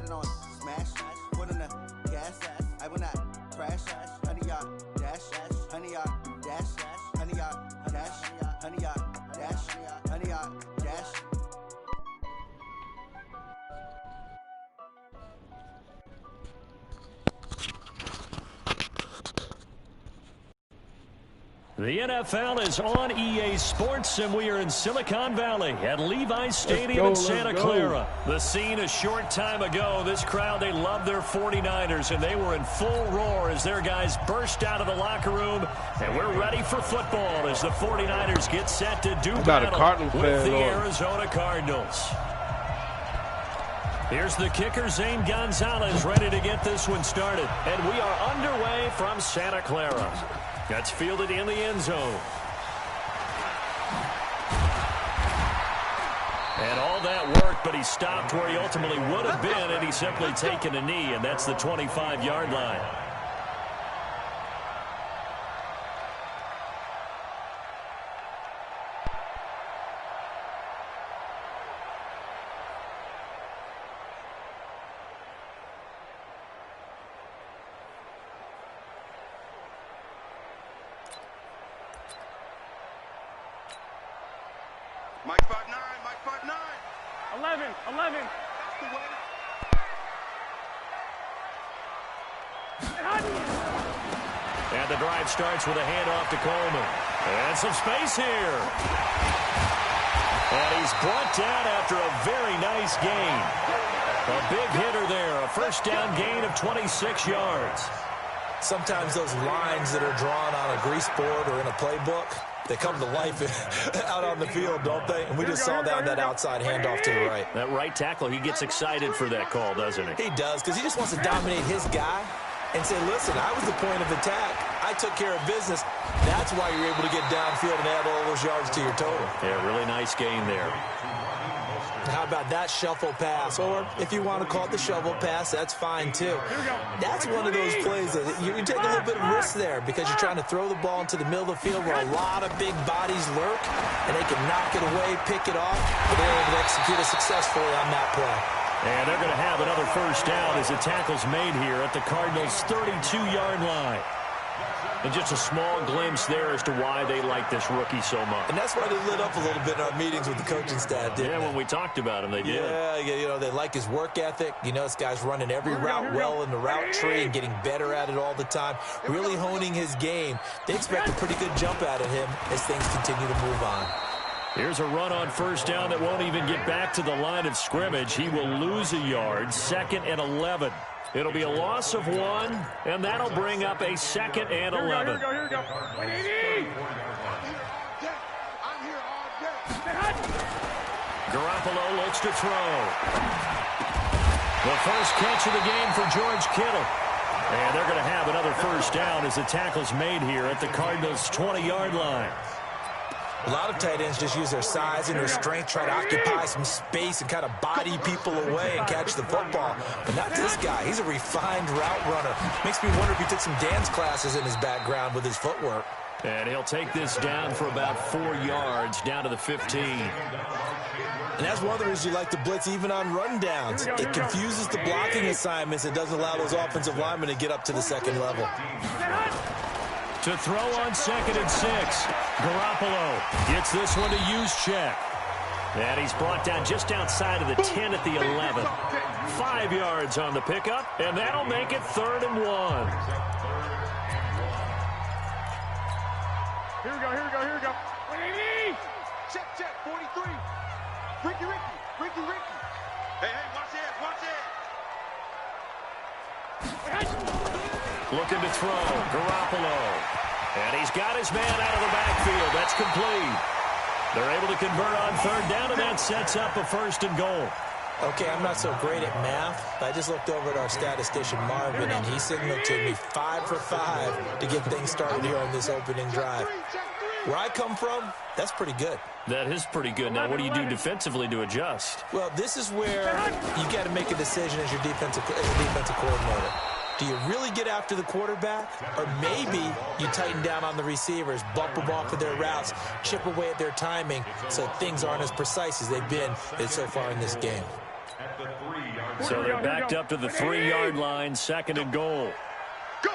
got it on smash, put in the gas, I will not crash, honey yard dash, honey yard dash, honey yard dash, honey yard dash, honey yard dash. The NFL is on EA Sports, and we are in Silicon Valley at Levi's Stadium in Santa Clara. The scene a short time ago. This crowd, they love their 49ers, and they were in full roar as their guys burst out of the locker room. And we're ready for football as the 49ers get set to do battle with the Arizona Cardinals. Here's the kicker, Zane Gonzalez, ready to get this one started. And we are underway from Santa Clara. That's fielded in the end zone. And all that work, but he stopped where he ultimately would have been, and he's simply taken a knee, and that's the 25-yard line. Mike 5'9", Mike 5'9". 11. And the drive starts with a handoff to Coleman. And some space here. And he's brought down after a very nice gain. A big hitter there, a first down gain of 26 yards. Sometimes those lines that are drawn on a grease board or in a playbook, they come to life out on the field, don't they? And we just saw that outside handoff to the right. That right tackle, he gets excited for that call, doesn't he? He does, because he just wants to dominate his guy and say, listen, I was the point of attack. I took care of business. That's why you're able to get downfield and add all those yards to your total. Yeah, really nice gain there. How about that shuffle pass? Or if you want to call it the shovel pass, that's fine too. That's one of those plays that you can take a little bit of risk there because you're trying to throw the ball into the middle of the field where a lot of big bodies lurk, and they can knock it away, pick it off, but they're able to execute it successfully on that play. And they're going to have another first down as the tackle's made here at the Cardinals' 32-yard line. And just a small glimpse there as to why they like this rookie so much. And that's why they lit up a little bit in our meetings with the coaching staff, didn't they? Yeah, when we talked about him, they did. Yeah, you know, they like his work ethic. You know, this guy's running every route well in the route tree and getting better at it all the time, really honing his game. They expect a pretty good jump out of him as things continue to move on. Here's a run on first down that won't even get back to the line of scrimmage. He will lose a yard, 2nd and 11. It'll be a loss of 1, and that'll bring up a 2nd and 11. Here we go. Garoppolo looks to throw. The first catch of the game for George Kittle. And they're going to have another first down as the tackle's made here at the Cardinals' 20-yard line. A lot of tight ends just use their size and their strength, try to occupy some space and kind of body people away and catch the football. But not this guy. He's a refined route runner. Makes me wonder if he took some dance classes in his background with his footwork. And he'll take this down for about 4 yards, down to the 15. And that's one of the reasons you like to blitz even on rundowns. It confuses the blocking assignments. It doesn't allow those offensive linemen to get up to the second level. To throw on 2nd and 6. Garoppolo gets this one to Juszczyk. And he's brought down just outside of the 10 at the 11. 5 yards on the pickup, and that'll make it 3rd and 1. Here we go. Check, 43. Ricky. Hey, watch it. Looking to throw. Garoppolo. And he's got his man out of the backfield. That's complete. They're able to convert on 3rd down, and that sets up a 1st and goal. Okay, I'm not so great at math. I just looked over at our statistician, Marvin, and he signaled to me 5 for 5 to get things started here on this opening drive. Where I come from, that's pretty good. That is pretty good. Now, what do you do defensively to adjust? Well, this is where you got to make a decision as a defensive coordinator. Do you really get after the quarterback? Or maybe you tighten down on the receivers, bump them off of their routes, chip away at their timing so things aren't as precise as they've been so far in this game. So they're backed up to the 3-yard line, 2nd and goal. Go.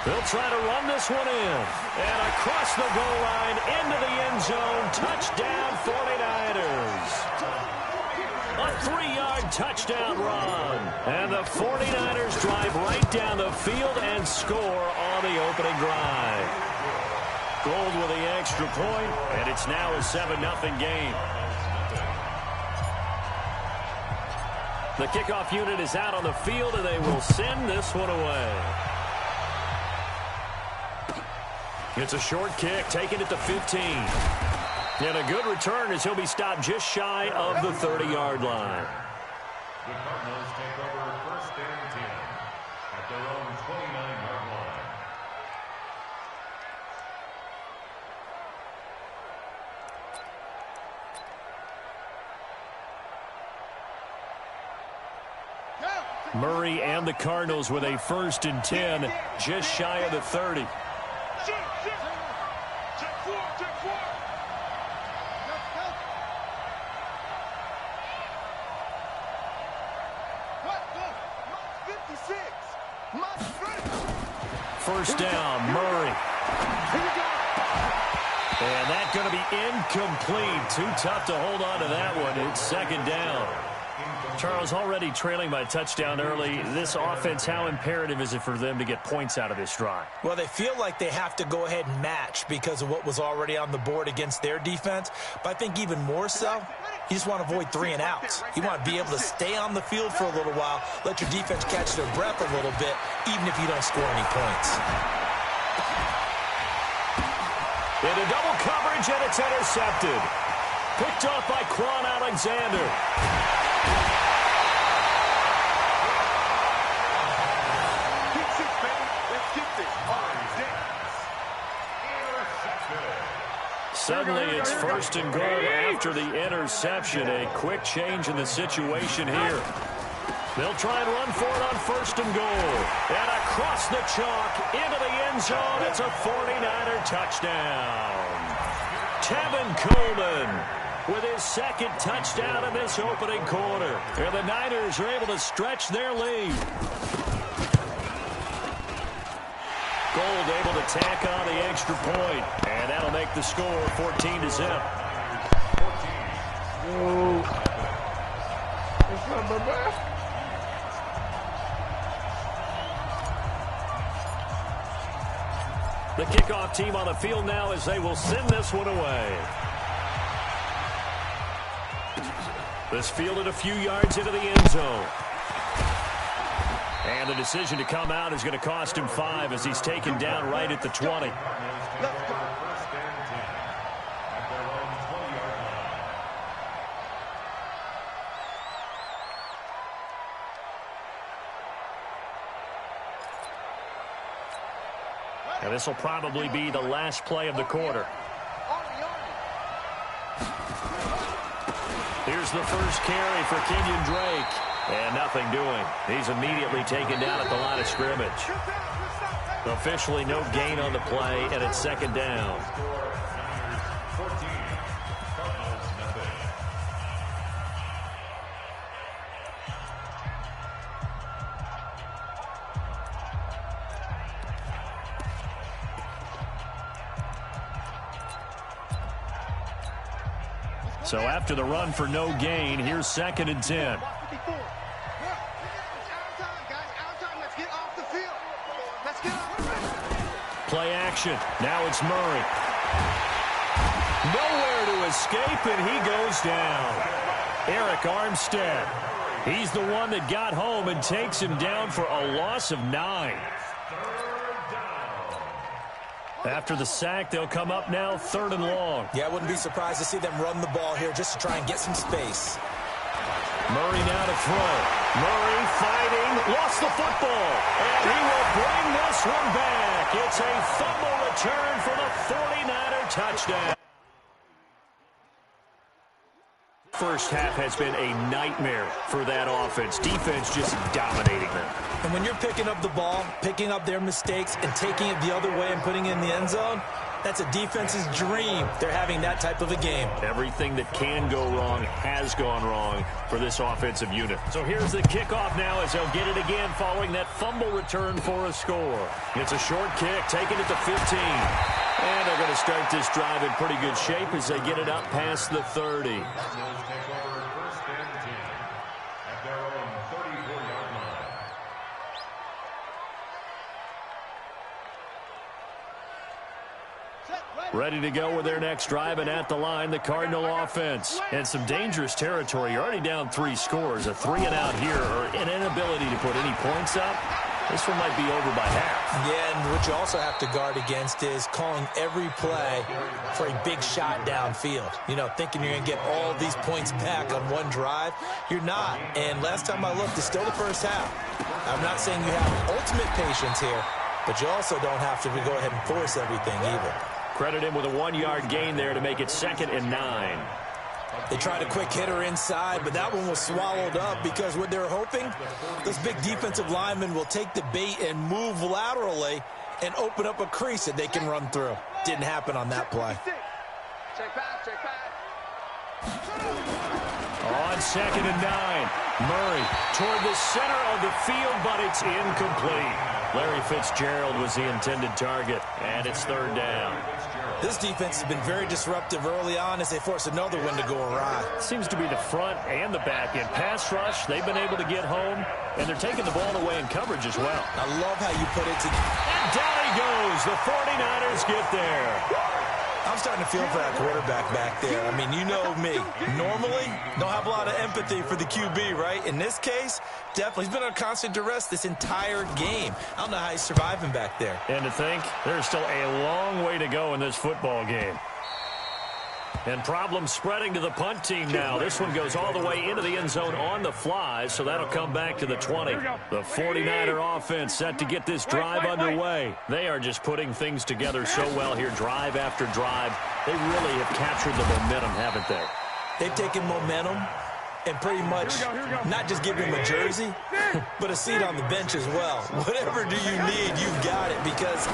They'll try to run this one in. And across the goal line, into the end zone, touchdown 49ers. A 3-yard touchdown run. And the 49ers drive right down the field and score on the opening drive. Gold with the extra point, and it's now a 7-0 game. The kickoff unit is out on the field, and they will send this one away. It's a short kick, taking it to 15. And a good return as he'll be stopped just shy of the 30-yard line. The Cardinals take over 1st and 10 at their own 29-yard line. Murray and the Cardinals with a 1st and 10, just shy of the 30. First down, Murray. And that's going to be incomplete. Too tough to hold on to that one. It's 2nd down. Charles, already trailing by a touchdown early. This offense, how imperative is it for them to get points out of this drive? Well, they feel like they have to go ahead and match because of what was already on the board against their defense. But I think even more so, you just want to avoid 3 and outs. You want to be able to stay on the field for a little while, let your defense catch their breath a little bit, even if you don't score any points. Into double coverage, and it's intercepted. Picked off by Quan Alexander. Suddenly it's 1st and goal after the interception. A quick change in the situation here. They'll try and run for it on 1st and goal. And across the chalk into the end zone. It's a 49er touchdown. Tevin Coleman with his 2nd touchdown in this opening quarter. And the Niners are able to stretch their lead. Gold able to tack on the extra point, and that'll make the score 14-0. It's not my bad. The kickoff team on the field now as they will send this one away. This fielded a few yards into the end zone. And the decision to come out is going to cost him 5 as he's taken down right at the 20. And this will probably be the last play of the quarter. Here's the first carry for Kenyon Drake. And nothing doing. He's immediately taken down at the line of scrimmage. Officially no gain on the play, and it's 2nd down. So after the run for no gain, here's 2nd and 10. Play action. Now it's Murray. Nowhere to escape, and he goes down. Eric Armstead. He's the one that got home and takes him down for a loss of 9. After the sack, they'll come up now 3rd and long. Yeah, I wouldn't be surprised to see them run the ball here just to try and get some space. Murray now to throw. Murray fighting, lost the football, and he will bring this one back. It's a fumble return for the 49er touchdown. First half has been a nightmare for that offense. Defense just dominating them. And when you're picking up the ball, picking up their mistakes, and taking it the other way and putting it in the end zone, That's a defense's dream. They're having that type of a game. Everything that can go wrong has gone wrong for this offensive unit. So here's the kickoff now as they'll get it again following that fumble return for a score. It's a short kick, taking it to 15. And they're going to start this drive in pretty good shape as they get it up past the 30. Ready to go with their next drive, and at the line, the Cardinal offense. And some dangerous territory. You're already down 3 scores. A 3-and-out here, or an inability to put any points up. This one might be over by half. Yeah, and what you also have to guard against is calling every play for a big shot downfield. You know, thinking you're going to get all these points back on one drive. You're not. And last time I looked, it's still the first half. I'm not saying you have ultimate patience here, but you also don't have to go ahead and force everything either. Credit him with a 1-yard gain there to make it 2nd and 9. They tried a quick hitter inside, but that one was swallowed up because what they're hoping, this big defensive lineman will take the bait and move laterally and open up a crease that they can run through. Didn't happen on that play. Check back, check back. On 2nd and 9, Murray toward the center of the field, but it's incomplete. Larry Fitzgerald was the intended target, and it's 3rd down. This defense has been very disruptive early on as they force another one to go awry. Seems to be the front and the back end. Pass rush, they've been able to get home, and they're taking the ball away in coverage as well. I love how you put it together. And down he goes. The 49ers get there. I'm starting to feel for that quarterback back there. I mean, you know me. Normally, don't have a lot of empathy for the QB, right? In this case, definitely. He's been on constant duress this entire game. I don't know how he's surviving back there. And to think, there's still a long way to go in this football game. And problems spreading to the punt team now. This one goes all the way into the end zone on the fly, so that'll come back to the 20. The 49er offense set to get this drive underway. They are just putting things together so well here, drive after drive. They really have captured the momentum, haven't they? They've taken momentum and pretty much not just give him a jersey, but a seat on the bench as well. Whatever do you need, you've got it, because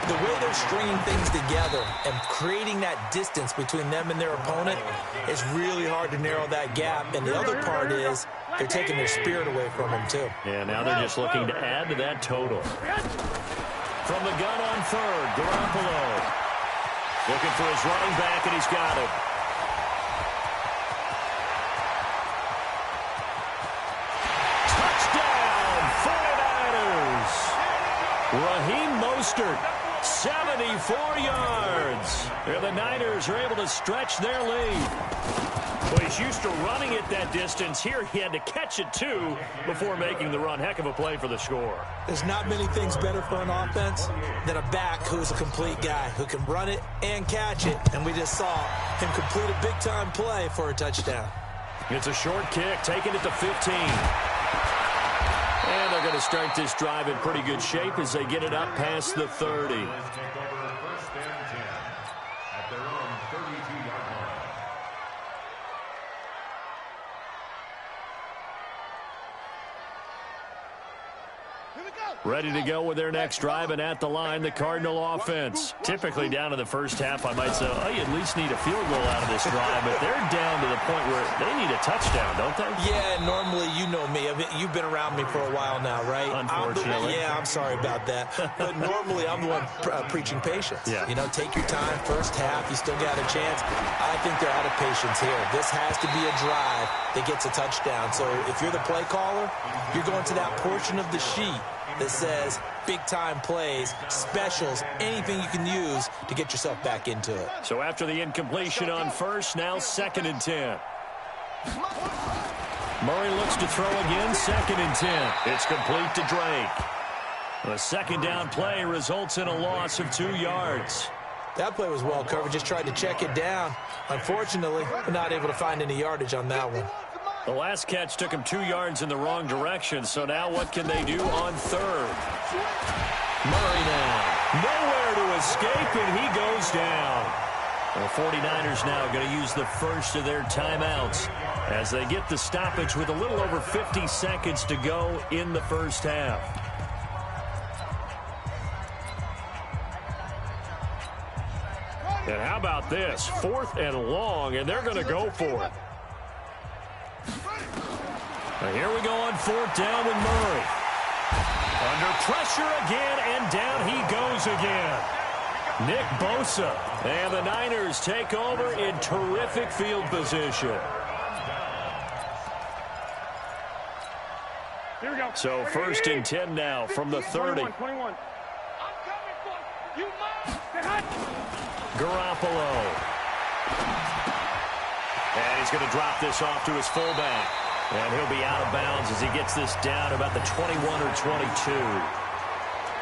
the way they're stringing things together and creating that distance between them and their opponent is really hard to narrow that gap. And the other part is they're taking their spirit away from them, too. Yeah, now they're just looking to add to that total. From the gun on 3rd, Garoppolo looking for his running back, and he's got it. Touchdown, 49ers. Raheem Mostert, 74 yards. And the Niners are able to stretch their lead. Well, he's used to running it that distance. Here he had to catch it, too, before making the run. Heck of a play for the score. There's not many things better for an offense than a back who's a complete guy, who can run it and catch it. And we just saw him complete a big-time play for a touchdown. It's a short kick, taking it to 15. And they're going to start this drive in pretty good shape as they get it up past the 30. Ready to go with their next drive, and at the line, the Cardinal offense. Typically down to the first half, I might say, oh, you at least need a field goal out of this drive, but they're down to the point where they need a touchdown, don't they? Yeah, normally, you know me. You've been around me for a while now, right? Unfortunately. I'm sorry about that. But normally, I'm the one preaching patience. Yeah. You know, take your time, first half, you still got a chance. I think they're out of patience here. This has to be a drive that gets a touchdown. So if you're the play caller, you're going to that portion of the sheet that says big-time plays, specials, anything you can use to get yourself back into it. So after the incompletion on 1st, now 2nd and 10. Murray looks to throw again, 2nd and 10. It's complete to Drake. The 2nd down play results in a loss of 2 yards. That play was well covered, just tried to check it down. Unfortunately, we're not able to find any yardage on that one. The last catch took him 2 yards in the wrong direction, so now what can they do on 3rd? Murray now. Nowhere to escape, and he goes down. The 49ers now going to use the first of their timeouts as they get the stoppage with a little over 50 seconds to go in the first half. And how about this? 4th and long, and they're going to go for it. Now here we go on 4th down with Murray. Under pressure again, and down he goes again. Nick Bosa. And the Niners take over in terrific field position. Here we go. So 1st and 10 now from the 30. 21. I'm coming for you. Garoppolo. And he's going to drop this off to his fullback. And he'll be out of bounds as he gets this down about the 21 or 22.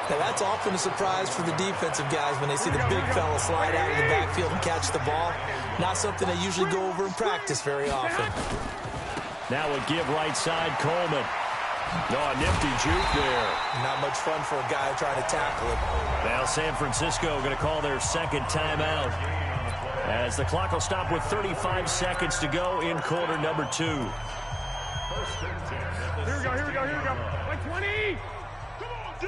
Now, that's often a surprise for the defensive guys when they see the big fella slide out of the backfield and catch the ball. Not something they usually go over in practice very often. Now a give right side, Coleman. No, a nifty juke there. Not much fun for a guy trying to tackle it. Now San Francisco going to call their 2nd timeout as the clock will stop with 35 seconds to go in quarter number 2. Here we go. Like 20. Come on, D.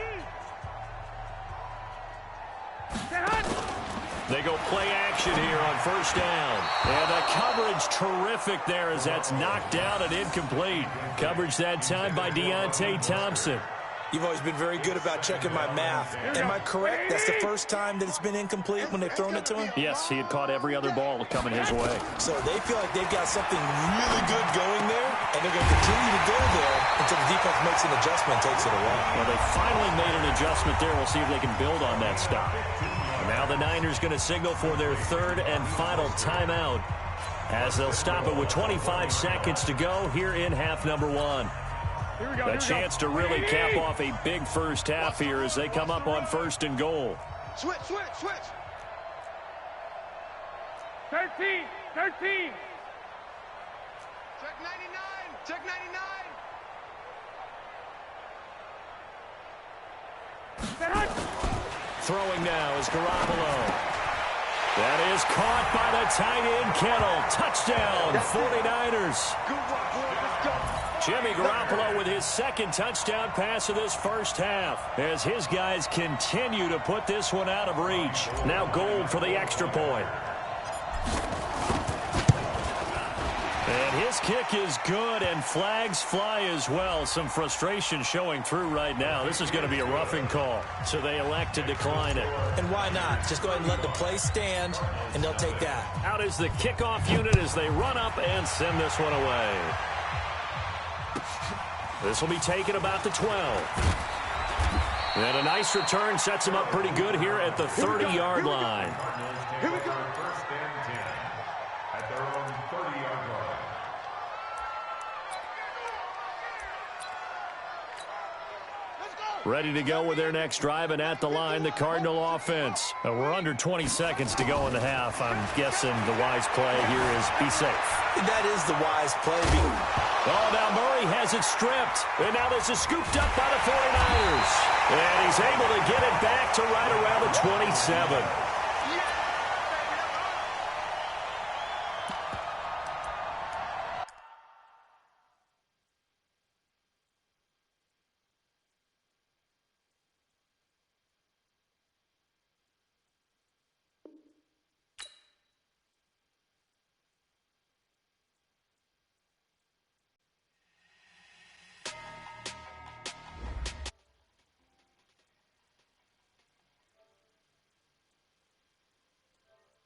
They go play action here on 1st down. And the coverage terrific there as that's knocked down and incomplete. Coverage that time by Deontay Thompson. You've always been very good about checking my math. Am I correct? That's the first time that it's been incomplete when they've thrown it to him? Yes, he had caught every other ball coming his way. So they feel like they've got something really good going there, and they're going to continue to go there until the defense makes an adjustment and takes it away. Well, they finally made an adjustment there. We'll see if they can build on that stop. Now the Niners going to signal for their 3rd and final timeout as they'll stop it with 25 seconds to go here in half number 1. A chance to really cap off a big first half here as they come up on 1st and goal. Switch. 13. Check 99. Throwing now is Garoppolo. That is caught by the tight end, Kittle. Touchdown, 49ers. Good work, boys. Let's go. Jimmy Garoppolo with his 2nd touchdown pass of this first half as his guys continue to put this one out of reach. Now Gold for the extra point. And his kick is good, and flags fly as well. Some frustration showing through right now. This is going to be a roughing call, so they elect to decline it. And why not? Just go ahead and let the play stand, and they'll take that. Out is the kickoff unit as they run up and send this one away. This will be taken about the 12. And a nice return sets him up pretty good here at the 30-yard line. Here we go. 1st and 10 at their own 30-yard line. Ready to go with their next drive, and at the line, the Cardinal offense. We're under 20 seconds to go in the half. I'm guessing the wise play here is be safe. That is the wise play. Oh, now Murray has it stripped. And now this is scooped up by the 49ers. And he's able to get it back to right around the 27.